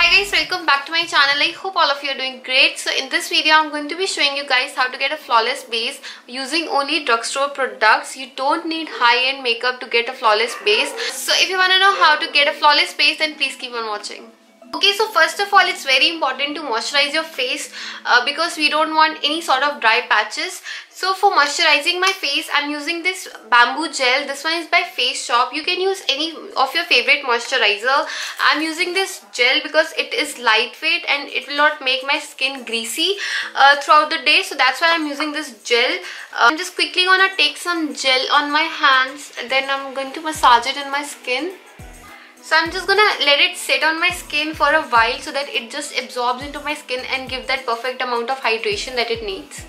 Hi guys, welcome back to my channel. I hope all of you are doing great. So in this video I'm going to be showing you guys how to get a flawless base using only drugstore products. You don't need high-end makeup to get a flawless base. So if you want to know how to get a flawless base, then please keep on watching. Okay, so first of all, it's very important to moisturize your face because we don't want any sort of dry patches. So for moisturizing my face, I'm using this bamboo gel. This one is by Face Shop. You can use any of your favorite moisturizer. I'm using this gel because it is lightweight and it will not make my skin greasy throughout the day. So that's why I'm using this gel. I'm just quickly gonna take some gel on my hands and then I'm going to massage it in my skin. So I'm just gonna let it sit on my skin for a while so that it just absorbs into my skin and give that perfect amount of hydration that it needs.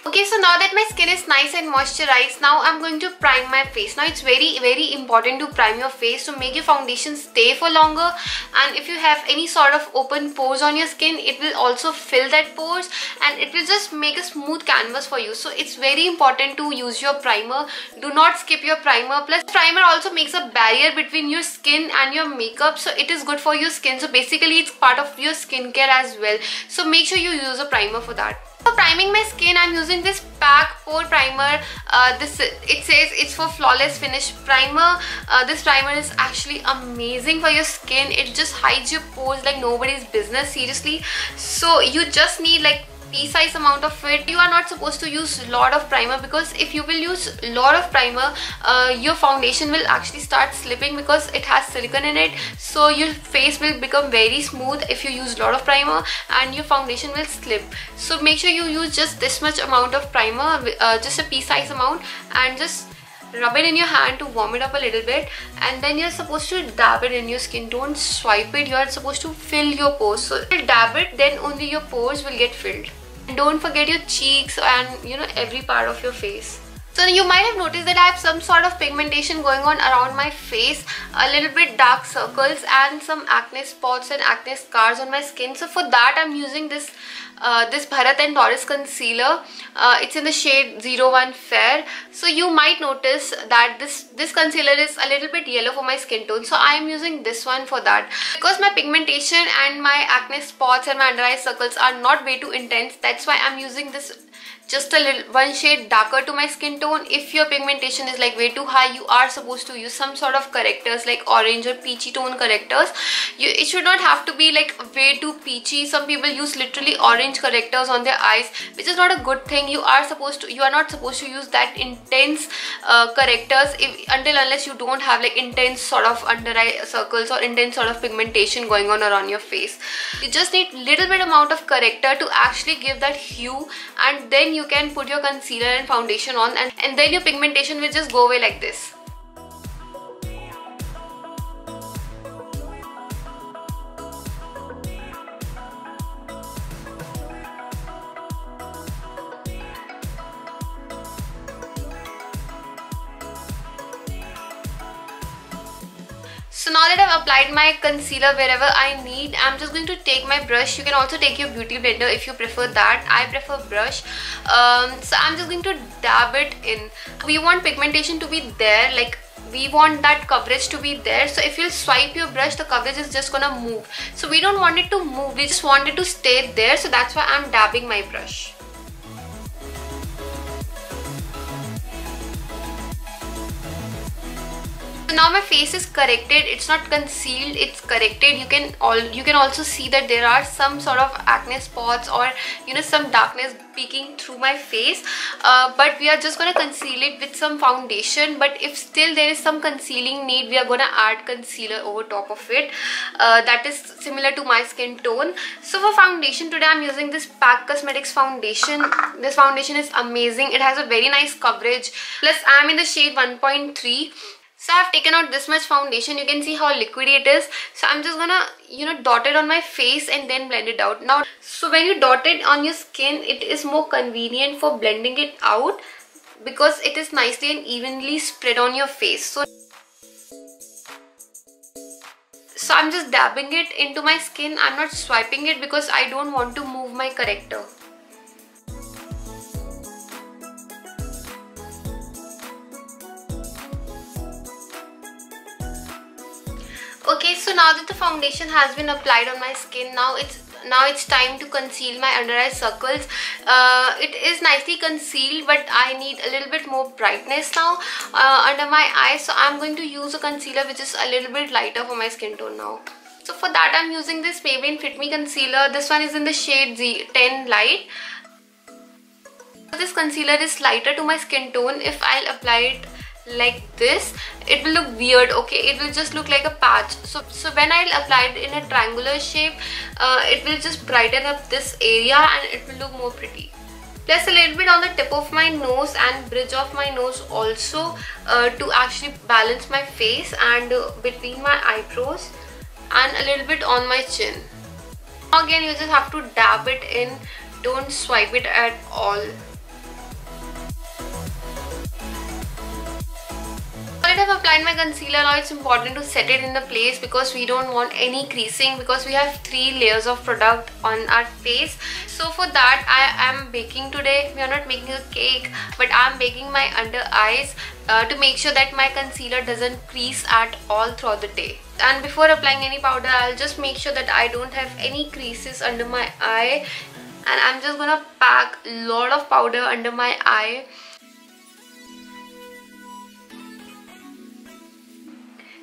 Okay, so now that my skin is nice and moisturized, now I'm going to prime my face. Now it's very important to prime your face to make your foundation stay for longer, and if you have any sort of open pores on your skin, it will also fill that pores and it will just make a smooth canvas for you. So it's very important to use your primer. Do not skip your primer. Plus primer also makes a barrier between your skin and your makeup, so it is good for your skin. So basically it's part of your skincare as well. So make sure you use a primer for that. For priming my skin, I'm using this Pack Pore Primer. It says it's for flawless finish primer. This primer is actually amazing for your skin. It just hides your pores like nobody's business, seriously. So you just need like pea-size amount of it. You are not supposed to use a lot of primer because if you will use a lot of primer, your foundation will actually start slipping because it has silicone in it. So your face will become very smooth if you use a lot of primer and your foundation will slip. So make sure you use just this much amount of primer, just a pea-size amount, and just rub it in your hand to warm it up a little bit, and then you're supposed to dab it in your skin. Don't swipe it. You're supposed to fill your pores. So if you dab it, then only your pores will get filled. And don't forget your cheeks and every part of your face. So you might have noticed that I have some sort of pigmentation going on around my face, a little bit dark circles and some acne spots and acne scars on my skin. So for that I'm using this Bharat and Taurus concealer. It's in the shade 01 Fair. So you might notice that this concealer is a little bit yellow for my skin tone. So I am using this one for that. Because my pigmentation and my acne spots and my under eye circles are not way too intense, that's why I'm using this just a little one shade darker to my skin tone. If your pigmentation is like way too high, you are supposed to use some sort of correctors like orange or peachy tone correctors. It should not have to be like way too peachy. Some people use literally orange correctors on their eyes, which is not a good thing. You are not supposed to use that intense correctors unless you don't have like intense sort of under eye circles or intense sort of pigmentation going on around your face. You just need little bit amount of corrector to actually give that hue, and then you can put your concealer and foundation on, and then your pigmentation will just go away like this. So now that I've applied my concealer wherever I need, I'm just going to take my brush. You can also take your beauty blender if you prefer that. I prefer brush. So I'm just going to dab it in. We want pigmentation to be there, like we want that coverage to be there. So if you swipe your brush, the coverage is just gonna move. So we don't want it to move, we just want it to stay there. So that's why I'm dabbing my brush. So now my face is corrected. It's not concealed, it's corrected. You can also see that there are some sort of acne spots or some darkness peeking through my face, but we are just gonna conceal it with some foundation. But if still there is some concealing need, we are gonna add concealer over top of it that is similar to my skin tone. So for foundation today, I'm using this Pack Cosmetics foundation. This foundation is amazing. It has a very nice coverage. Plus I'm in the shade 1.3. So I've taken out this much foundation. You can see how liquidy it is. So I'm just gonna dot it on my face and then blend it out. Now, so when you dot it on your skin, it is more convenient for blending it out because it is nicely and evenly spread on your face. So I'm just dabbing it into my skin. I'm not swiping it because I don't want to move my corrector. So now that the foundation has been applied on my skin, now it's time to conceal my under eye circles. It is nicely concealed, but I need a little bit more brightness now under my eyes. So I'm going to use a concealer which is a little bit lighter for my skin tone now. So for that I'm using this Maybelline Fit Me concealer. This one is in the shade Z10 Light. This concealer is lighter to my skin tone. If I'll apply it like this, it will look weird, okay? It will just look like a patch. So when I'll apply it in a triangular shape, it will just brighten up this area and it will look more pretty. Plus a little bit on the tip of my nose and bridge of my nose also, to actually balance my face, and between my eyebrows, and a little bit on my chin. Again, you just have to dab it in, don't swipe it at all. Now that I've applied my concealer, now it's important to set it in the place because we don't want any creasing, because we have 3 layers of product on our face. So for that I am baking today. We are not making a cake, but I am baking my under eyes to make sure that my concealer doesn't crease at all throughout the day. And before applying any powder, I'll just make sure that I don't have any creases under my eye, and I'm just gonna pack a lot of powder under my eye.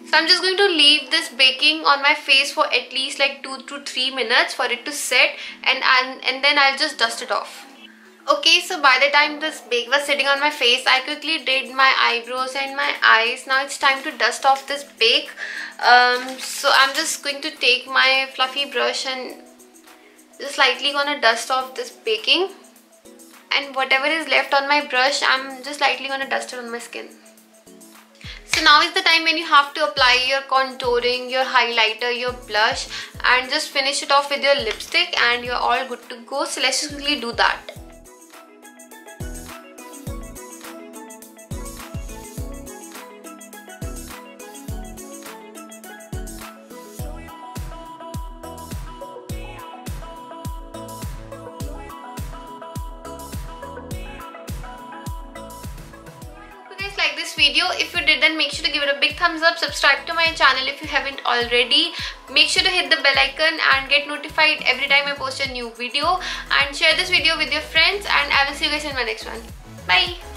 So I'm just going to leave this baking on my face for at least like 2 to 3 minutes for it to set, and then I'll just dust it off. Okay, so by the time this bake was sitting on my face, I quickly did my eyebrows and my eyes. Now it's time to dust off this bake. So I'm just going to take my fluffy brush and just lightly gonna dust off this baking, and whatever is left on my brush, I'm just lightly gonna dust it on my skin. So now is the time when you have to apply your contouring, your highlighter, your blush, and just finish it off with your lipstick, and you're all good to go. So let's just quickly do that. Like this video. If you did, then make sure to give it a big thumbs up. Subscribe to my channel if you haven't already. Make sure to hit the bell icon and get notified every time I post a new video, and share this video with your friends, and I will see you guys in my next one. Bye.